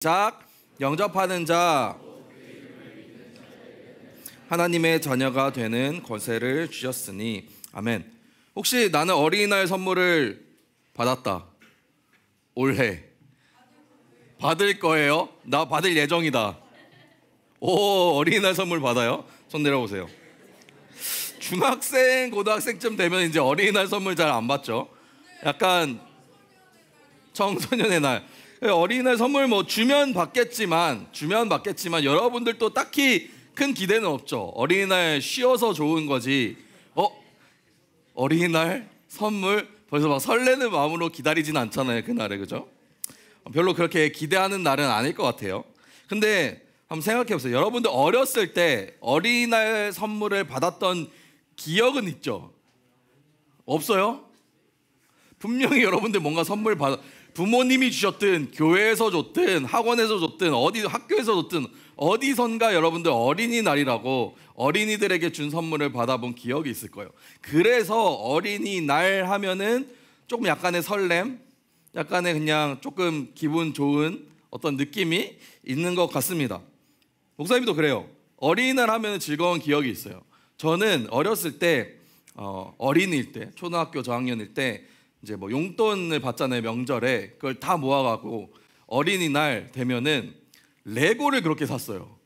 작 영접하는 자 하나님의 자녀가 되는 권세를 주셨으니 아멘. 혹시 나는 어린이날 선물을 받았다, 올해 받을 거예요? 나 받을 예정이다. 오, 어린이날 선물 받아요? 손 내려보세요. 중학생, 고등학생쯤 되면 이제 어린이날 선물 잘 안 받죠. 약간 청소년의 날, 어린이날 선물 뭐 주면 받겠지만 여러분들도 딱히 큰 기대는 없죠. 어린이날 쉬어서 좋은 거지. 어린이날 선물 벌써 막 설레는 마음으로 기다리진 않잖아요, 그날에. 그죠? 별로 그렇게 기대하는 날은 아닐 것 같아요. 근데 한번 생각해 보세요. 여러분들 어렸을 때 어린이날 선물을 받았던 기억은 있죠? 없어요? 분명히 여러분들 뭔가 선물 부모님이 주셨든 교회에서 줬든 학원에서 줬든 어디 학교에서 줬든 어디선가 여러분들 어린이날이라고 어린이들에게 준 선물을 받아본 기억이 있을 거예요. 그래서 어린이날 하면은 조금 약간의 설렘, 약간의 그냥 조금 기분 좋은 어떤 느낌이 있는 것 같습니다. 목사님도 그래요. 어린이날 하면 즐거운 기억이 있어요. 저는 어렸을 때 어린이일 때 초등학교 저학년일 때 이제 뭐 용돈을 받잖아요, 명절에. 그걸 다 모아가고 어린이날 되면은 레고를 그렇게 샀어요.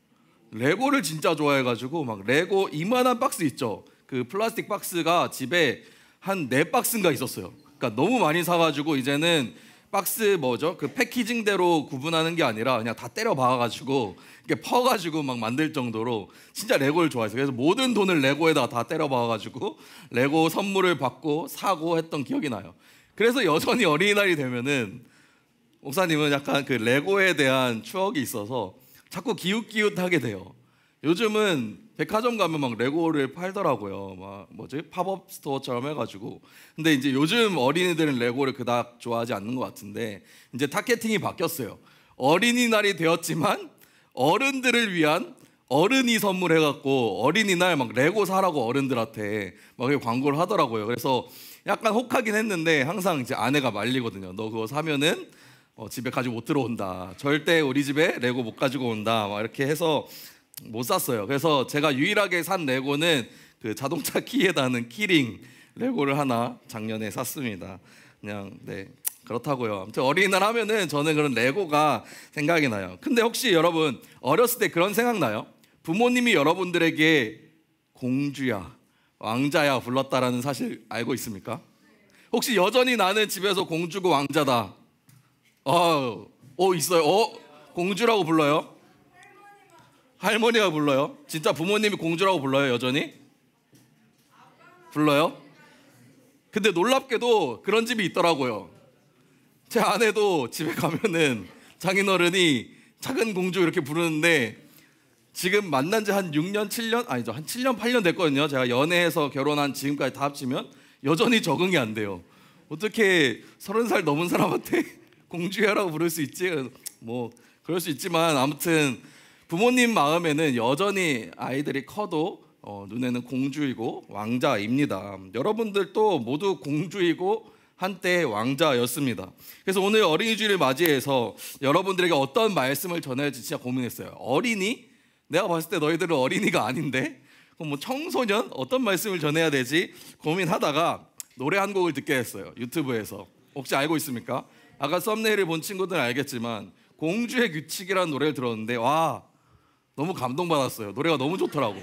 레고를 진짜 좋아해가지고 막 레고 이만한 박스 있죠. 그 플라스틱 박스가 집에 한 4박스인가 있었어요. 그러니까 너무 많이 사가지고 이제는 박스 그 패키징대로 구분하는 게 아니라 그냥 다 때려 박아가지고 이렇게 퍼가지고 막 만들 정도로 진짜 레고를 좋아했어요. 그래서 모든 돈을 레고에다 다 때려 박아가지고 레고 선물을 받고 사고 했던 기억이 나요. 그래서 여전히 어린이날이 되면은 목사님은 약간 그 레고에 대한 추억이 있어서 자꾸 기웃기웃하게 돼요. 요즘은 백화점 가면 막 레고를 팔더라고요. 막 팝업 스토어처럼 해가지고. 근데 이제 요즘 어린이들은 레고를 그닥 좋아하지 않는 것 같은데 이제 타겟팅이 바뀌었어요. 어린이날이 되었지만 어른들을 위한 어른이 선물해갖고 어린이날 막 레고 사라고 어른들한테 막 광고를 하더라고요. 그래서 약간 혹하긴 했는데 항상 이제 아내가 말리거든요. 너 그거 사면은 집에 가지고 못 들어온다. 절대 우리 집에 레고 못 가지고 온다. 막 이렇게 해서 못 샀어요. 그래서 제가 유일하게 산 레고는 그 자동차 키에 다는 키링 레고를 하나 작년에 샀습니다. 그냥 그렇다고요. 아무튼 어린이날 하면은 저는 그런 레고가 생각이 나요. 근데 혹시 여러분 어렸을 때 그런 생각 나요? 부모님이 여러분들에게 공주야, 왕자야 불렀다라는 사실 알고 있습니까? 혹시 여전히 나는 집에서 공주고 왕자다. 있어요. 공주라고 불러요? 할머니가 불러요? 진짜 부모님이 공주라고 불러요, 여전히? 불러요? 근데 놀랍게도 그런 집이 있더라고요. 제 아내도 집에 가면은 장인어른이 작은 공주 이렇게 부르는데 지금 만난 지 한 6년, 7년? 아니죠. 한 7년, 8년 됐거든요. 제가 연애해서 결혼한 지금까지 다 합치면 여전히 적응이 안 돼요. 어떻게 30살 넘은 사람한테 공주야라고 부를 수 있지? 뭐 그럴 수 있지만 아무튼 부모님 마음에는 여전히 아이들이 커도 눈에는 공주이고 왕자입니다. 여러분들도 모두 공주이고 한때 왕자였습니다. 그래서 오늘 어린이 주일을 맞이해서 여러분들에게 어떤 말씀을 전해야 할지 진짜 고민했어요. 어린이? 내가 봤을 때 너희들은 어린이가 아닌데 그럼 뭐 청소년? 어떤 말씀을 전해야 되지? 고민하다가 노래 한 곡을 듣게 됐어요. 유튜브에서. 혹시 알고 있습니까? 아까 썸네일을 본 친구들은 알겠지만 공주의 규칙이라는 노래를 들었는데 와, 너무 감동받았어요. 노래가 너무 좋더라고.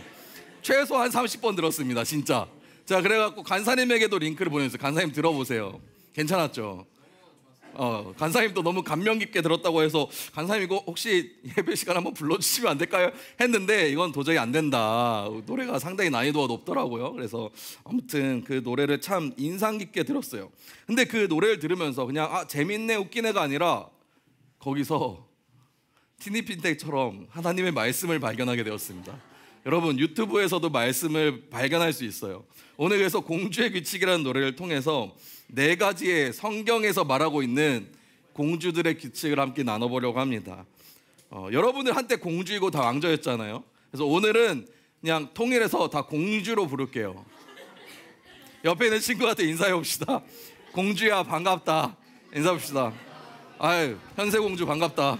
최소한 30번 들었습니다, 진짜. 자, 그래갖고 간사님에게도 링크를 보내주세요. 간사님 들어보세요. 괜찮았죠? 간사님도 너무 감명 깊게 들었다고 해서 간사님 이거 혹시 예배 시간 한번 불러주시면 안 될까요? 했는데 이건 도저히 안 된다. 노래가 상당히 난이도가 높더라고요. 그래서 아무튼 그 노래를 참 인상 깊게 들었어요. 근데 그 노래를 들으면서 그냥 재밌네 웃기네가 아니라 거기서 티니핀텍처럼 하나님의 말씀을 발견하게 되었습니다. 여러분 유튜브에서도 말씀을 발견할 수 있어요. 오늘 그래서 공주의 규칙이라는 노래를 통해서 4가지의 성경에서 말하고 있는 공주들의 규칙을 함께 나눠보려고 합니다. 여러분들 한때 공주이고 다 왕자였잖아요. 그래서 오늘은 그냥 통일해서 다 공주로 부를게요. 옆에 있는 친구한테 인사해 봅시다. 공주야 반갑다. 인사해 봅시다. 아유 현세공주 반갑다.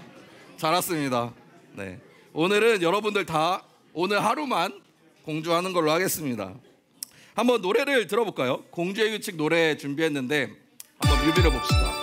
잘 왔습니다. 네, 오늘은 여러분들 다 오늘 하루만 공주하는 걸로 하겠습니다. 한번 노래를 들어볼까요? 공주의 규칙 노래 준비했는데 한번 뮤비를 봅시다.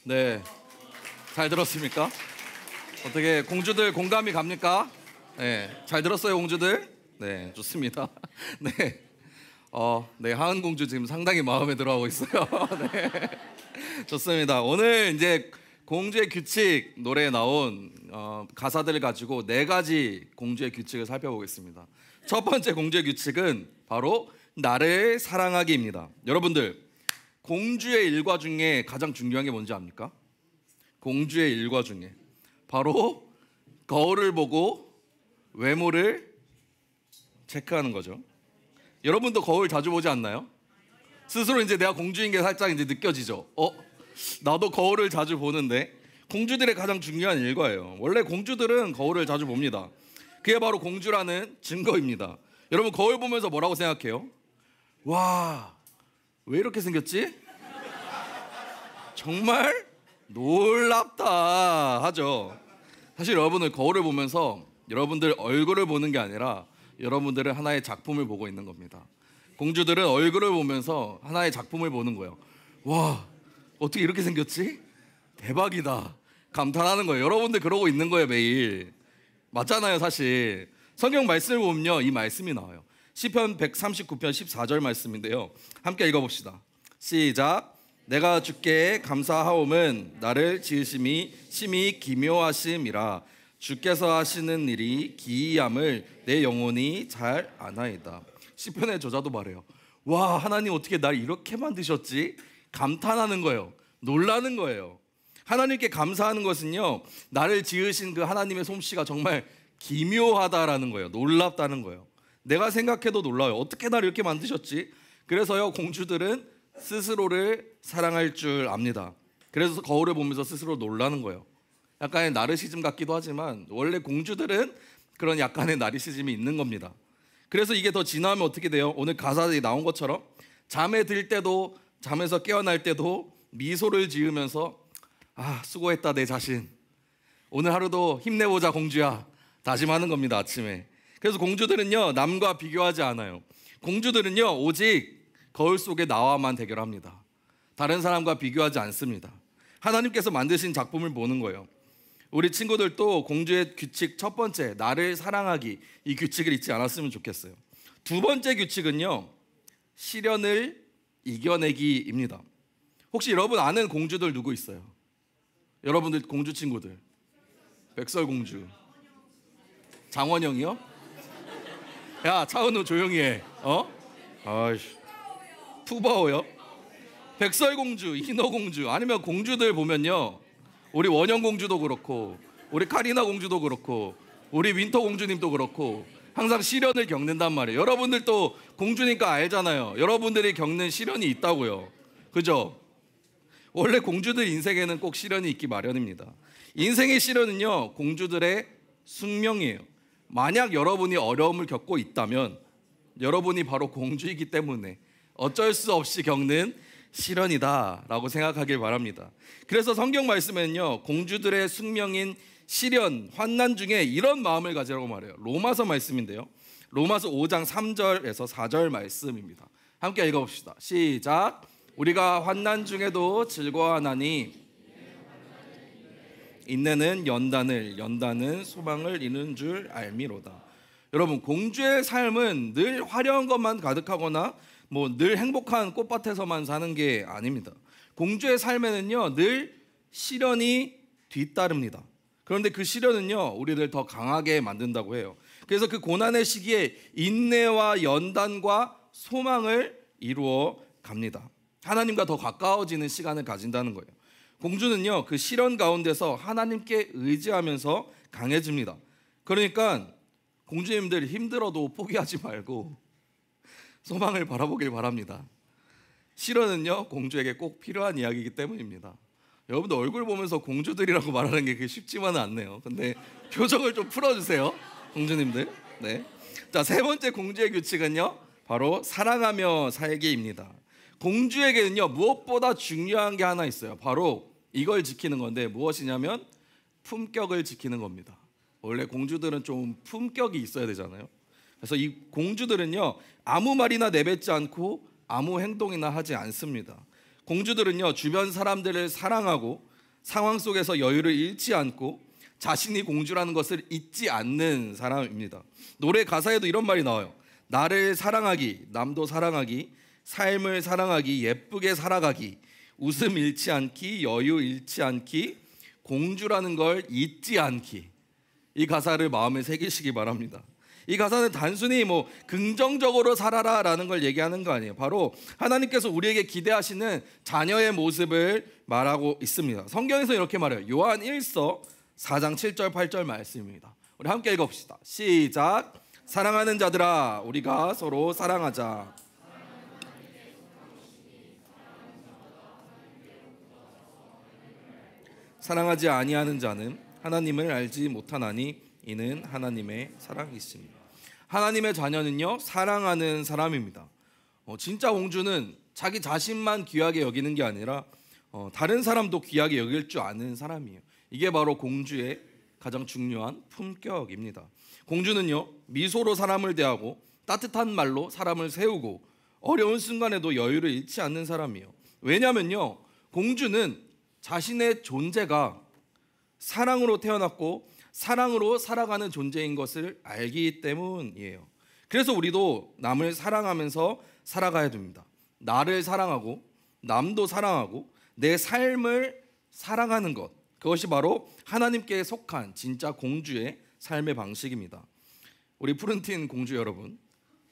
네, 잘 들었습니까? 어떻게 공주들 공감이 갑니까? 네, 잘 들었어요 공주들? 네, 좋습니다. 네, 네, 하은 공주 지금 상당히 마음에 들어하고 있어요. 네, 좋습니다. 오늘 이제 공주의 규칙 노래에 나온 가사들을 가지고 4가지 공주의 규칙을 살펴보겠습니다. 첫 번째 공주의 규칙은 바로 나를 사랑하기입니다. 여러분들, 공주의 일과 중에 가장 중요한 게 뭔지 압니까? 공주의 일과 중에 바로 거울을 보고 외모를 체크하는 거죠. 여러분도 거울 자주 보지 않나요? 스스로 이제 내가 공주인 게 살짝 이제 느껴지죠. 나도 거울을 자주 보는데, 공주들의 가장 중요한 일과예요. 원래 공주들은 거울을 자주 봅니다. 그게 바로 공주라는 증거입니다. 여러분, 거울 보면서 뭐라고 생각해요? 와, 왜 이렇게 생겼지? 정말 놀랍다 하죠. 사실 여러분들 거울을 보면서 여러분들 얼굴을 보는 게 아니라 여러분들은 하나의 작품을 보고 있는 겁니다. 공주들은 얼굴을 보면서 하나의 작품을 보는 거예요. 와, 어떻게 이렇게 생겼지? 대박이다, 감탄하는 거예요. 여러분들 그러고 있는 거예요, 매일. 맞잖아요. 사실 성경 말씀을 보면요, 이 말씀이 나와요. 시편 139편 14절 말씀인데요, 함께 읽어봅시다. 시작. 내가 주께 감사하옴은 나를 지으심이 심히 기묘하심이라. 주께서 하시는 일이 기이함을 내 영혼이 잘 아나이다. 시편의 저자도 말해요. 와, 하나님 어떻게 날 이렇게 만드셨지? 감탄하는 거예요. 놀라는 거예요. 하나님께 감사하는 것은요, 나를 지으신 그 하나님의 솜씨가 정말 기묘하다라는 거예요. 놀랍다는 거예요. 내가 생각해도 놀라워요. 어떻게 나를 이렇게 만드셨지? 그래서요, 공주들은 스스로를 사랑할 줄 압니다. 그래서 거울을 보면서 스스로 놀라는 거예요. 약간의 나르시즘 같기도 하지만 원래 공주들은 그런 약간의 나르시즘이 있는 겁니다. 그래서 이게 더 진화하면 어떻게 돼요? 오늘 가사에 나온 것처럼 잠에 들 때도, 잠에서 깨어날 때도 미소를 지으면서 수고했다 내 자신, 오늘 하루도 힘내보자 공주야, 다짐하는 겁니다. 아침에. 그래서 공주들은요, 남과 비교하지 않아요. 공주들은요, 오직 거울 속에 나와만 대결합니다. 다른 사람과 비교하지 않습니다. 하나님께서 만드신 작품을 보는 거예요. 우리 친구들도 공주의 규칙 첫 번째, 나를 사랑하기, 이 규칙을 잊지 않았으면 좋겠어요. 두 번째 규칙은요, 시련을 이겨내기입니다. 혹시 여러분 아는 공주들 누구 있어요? 여러분들 공주 친구들. 백설공주, 장원영이요? 야, 차은우 조용히 해. 아이씨, 푸바오요? 백설공주, 인어공주, 아니면 공주들 보면요, 우리 원영공주도 그렇고, 우리 카리나 공주도 그렇고, 우리 윈터 공주님도 그렇고 항상 시련을 겪는단 말이에요. 여러분들도 공주니까 알잖아요. 여러분들이 겪는 시련이 있다고요. 그죠? 원래 공주들 인생에는 꼭 시련이 있기 마련입니다. 인생의 시련은요, 공주들의 숙명이에요. 만약 여러분이 어려움을 겪고 있다면 여러분이 바로 공주이기 때문에 어쩔 수 없이 겪는 시련이다라고 생각하길 바랍니다. 그래서 성경 말씀에는요, 공주들의 숙명인 시련, 환난 중에 이런 마음을 가지라고 말해요. 로마서 말씀인데요, 로마서 5장 3절에서 4절 말씀입니다. 함께 읽어봅시다. 시작. 우리가 환난 중에도 즐거워하나니 인내는 연단을, 연단은 소망을 이루는 줄 알미로다. 여러분, 공주의 삶은 늘 화려한 것만 가득하거나 늘 행복한 꽃밭에서만 사는 게 아닙니다. 공주의 삶에는요, 늘 시련이 뒤따릅니다. 그런데 그 시련은요, 우리를 더 강하게 만든다고 해요. 그래서 그 고난의 시기에 인내와 연단과 소망을 이루어 갑니다. 하나님과 더 가까워지는 시간을 가진다는 거예요. 공주는요, 그 시련 가운데서 하나님께 의지하면서 강해집니다. 그러니까 공주님들 힘들어도 포기하지 말고 소망을 바라보길 바랍니다. 시련은요, 공주에게 꼭 필요한 이야기이기 때문입니다. 여러분들 얼굴 보면서 공주들이라고 말하는 게 그게 쉽지만은 않네요. 근데 표정을 좀 풀어주세요, 공주님들. 네. 자, 세 번째 공주의 규칙은요, 바로 사랑하며 살기입니다. 공주에게는요, 무엇보다 중요한 게 하나 있어요. 바로 이걸 지키는 건데, 무엇이냐면 품격을 지키는 겁니다. 원래 공주들은 좀 품격이 있어야 되잖아요. 그래서 이 공주들은요, 아무 말이나 내뱉지 않고 아무 행동이나 하지 않습니다. 공주들은요, 주변 사람들을 사랑하고 상황 속에서 여유를 잃지 않고 자신이 공주라는 것을 잊지 않는 사람입니다. 노래 가사에도 이런 말이 나와요. 나를 사랑하기, 남도 사랑하기, 삶을 사랑하기, 예쁘게 살아가기, 웃음 잃지 않기, 여유 잃지 않기, 공주라는 걸 잊지 않기. 이 가사를 마음에 새기시기 바랍니다. 이 가사는 단순히 긍정적으로 살아라 라는 걸 얘기하는 거 아니에요. 바로 하나님께서 우리에게 기대하시는 자녀의 모습을 말하고 있습니다. 성경에서 이렇게 말해요. 요한 1서 4장 7절 8절 말씀입니다. 우리 함께 읽어봅시다. 시작. 사랑하는 자들아, 우리가 서로 사랑하자. 사랑하지 아니하는 자는 하나님을 알지 못하나니 이는 하나님의 사랑이십니다. 하나님의 자녀는요, 사랑하는 사람입니다. 진짜 공주는 자기 자신만 귀하게 여기는 게 아니라 다른 사람도 귀하게 여길 줄 아는 사람이에요. 이게 바로 공주의 가장 중요한 품격입니다. 공주는요, 미소로 사람을 대하고 따뜻한 말로 사람을 세우고 어려운 순간에도 여유를 잃지 않는 사람이에요. 왜냐면요, 공주는 자신의 존재가 사랑으로 태어났고 사랑으로 살아가는 존재인 것을 알기 때문이에요. 그래서 우리도 남을 사랑하면서 살아가야 됩니다. 나를 사랑하고 남도 사랑하고 내 삶을 사랑하는 것, 그것이 바로 하나님께 속한 진짜 공주의 삶의 방식입니다. 우리 푸른틴 공주 여러분,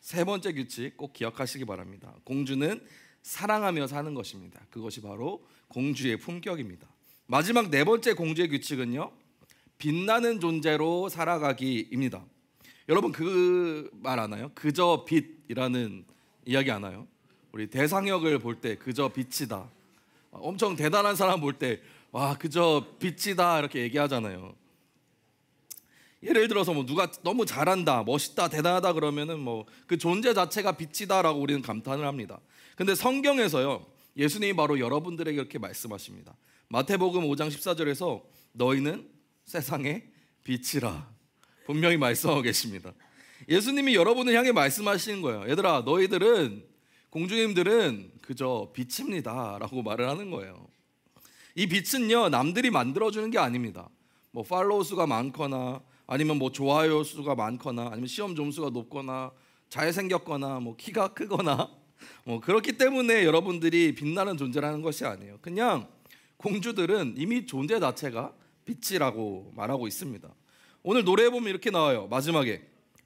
세 번째 규칙 꼭 기억하시기 바랍니다. 공주는 사랑하며 사는 것입니다. 그것이 바로 공주의 품격입니다. 마지막 네 번째 공주의 규칙은요, 빛나는 존재로 살아가기입니다. 여러분 그 말 아나요? 그저 빛이라는 이야기 아나요? 우리 대상역을 볼 때 그저 빛이다, 엄청 대단한 사람 볼 때 와 그저 빛이다 이렇게 얘기하잖아요. 예를 들어서 뭐 누가 너무 잘한다, 멋있다, 대단하다 그러면은 뭐 그 존재 자체가 빛이다라고 우리는 감탄을 합니다. 근데 성경에서요, 예수님이 바로 여러분들에게 이렇게 말씀하십니다. 마태복음 5장 14절에서 너희는 세상의 빛이라 분명히 말씀하고 계십니다. 예수님이 여러분을 향해 말씀하시는 거예요. 얘들아, 너희들은, 공주님들은 그저 빛입니다 라고 말을 하는 거예요. 이 빛은요, 남들이 만들어주는 게 아닙니다. 뭐 팔로우 수가 많거나 아니면 뭐 좋아요 수가 많거나 아니면 시험 점수가 높거나 잘생겼거나 뭐 키가 크거나 뭐 그렇기 때문에 여러분들이 빛나는 존재라는 것이 아니에요. 그냥 공주들은 이미 존재 자체가 빛이라고 말하고 있습니다. 오늘 노래에 보면 이렇게 나와요. 마지막에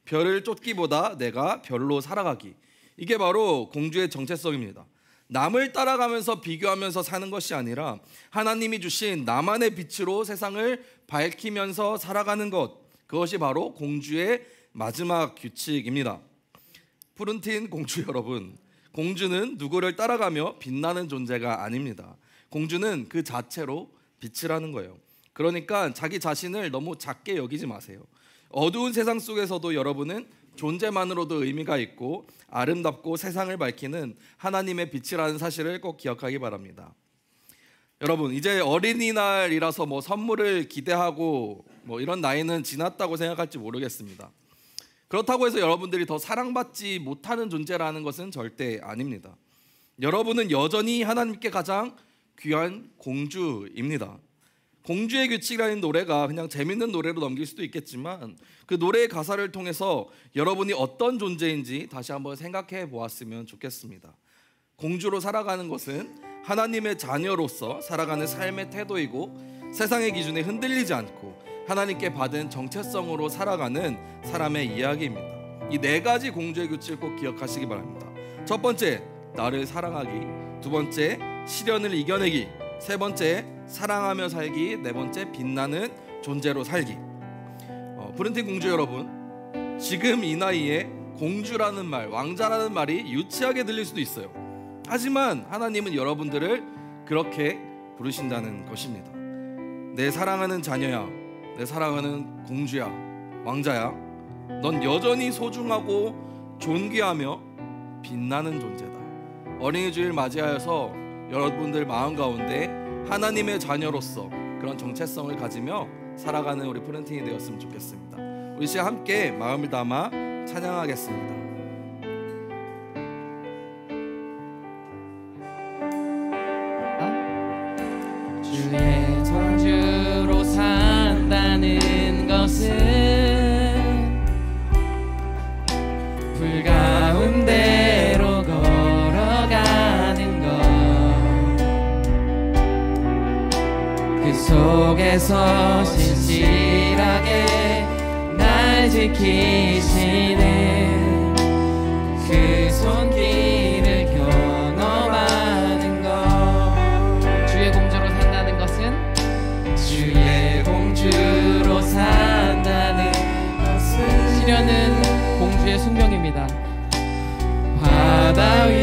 별을 쫓기보다 내가 별로 살아가기. 이게 바로 공주의 정체성입니다. 남을 따라가면서 비교하면서 사는 것이 아니라 하나님이 주신 나만의 빛으로 세상을 밝히면서 살아가는 것, 그것이 바로 공주의 마지막 규칙입니다. 푸른틴 공주 여러분, 공주는 누구를 따라가며 빛나는 존재가 아닙니다. 공주는 그 자체로 빛이라는 거예요. 그러니까 자기 자신을 너무 작게 여기지 마세요. 어두운 세상 속에서도 여러분은 존재만으로도 의미가 있고 아름답고 세상을 밝히는 하나님의 빛이라는 사실을 꼭 기억하기 바랍니다. 여러분, 이제 어린이날이라서 뭐 선물을 기대하고 뭐 이런 나이는 지났다고 생각할지 모르겠습니다. 그렇다고 해서 여러분들이 더 사랑받지 못하는 존재라는 것은 절대 아닙니다. 여러분은 여전히 하나님께 가장 귀한 공주입니다. 공주의 규칙이라는 노래가 그냥 재밌는 노래로 넘길 수도 있겠지만 그 노래의 가사를 통해서 여러분이 어떤 존재인지 다시 한번 생각해 보았으면 좋겠습니다. 공주로 살아가는 것은 하나님의 자녀로서 살아가는 삶의 태도이고 세상의 기준에 흔들리지 않고 하나님께 받은 정체성으로 살아가는 사람의 이야기입니다. 이 네 가지 공주의 규칙을 꼭 기억하시기 바랍니다. 첫 번째, 나를 사랑하기. 두 번째, 시련을 이겨내기. 세 번째, 사랑하며 살기. 네 번째, 빛나는 존재로 살기. 푸른틴 공주 여러분, 지금 이 나이에 공주라는 말, 왕자라는 말이 유치하게 들릴 수도 있어요. 하지만 하나님은 여러분들을 그렇게 부르신다는 것입니다. 내 사랑하는 자녀야, 내 사랑하는 공주야, 왕자야, 넌 여전히 소중하고 존귀하며 빛나는 존재다. 어린이 주일 맞이하여서 여러분들 마음 가운데 하나님의 자녀로서 그런 정체성을 가지며 살아가는 우리 푸른틴이 되었으면 좋겠습니다. 우리 시간 함께 마음을 담아 찬양하겠습니다. 주의 공주로 산다는 것은 불 가운데로 걸어가는 것, 그 속에서 신실하게 날 지키시는 그 손길을 경험하는 것. 주의 공주로 산다는 것은, 주의 공주로 산다는 것은, 시련은 공주의 숙명입니다. 바다 위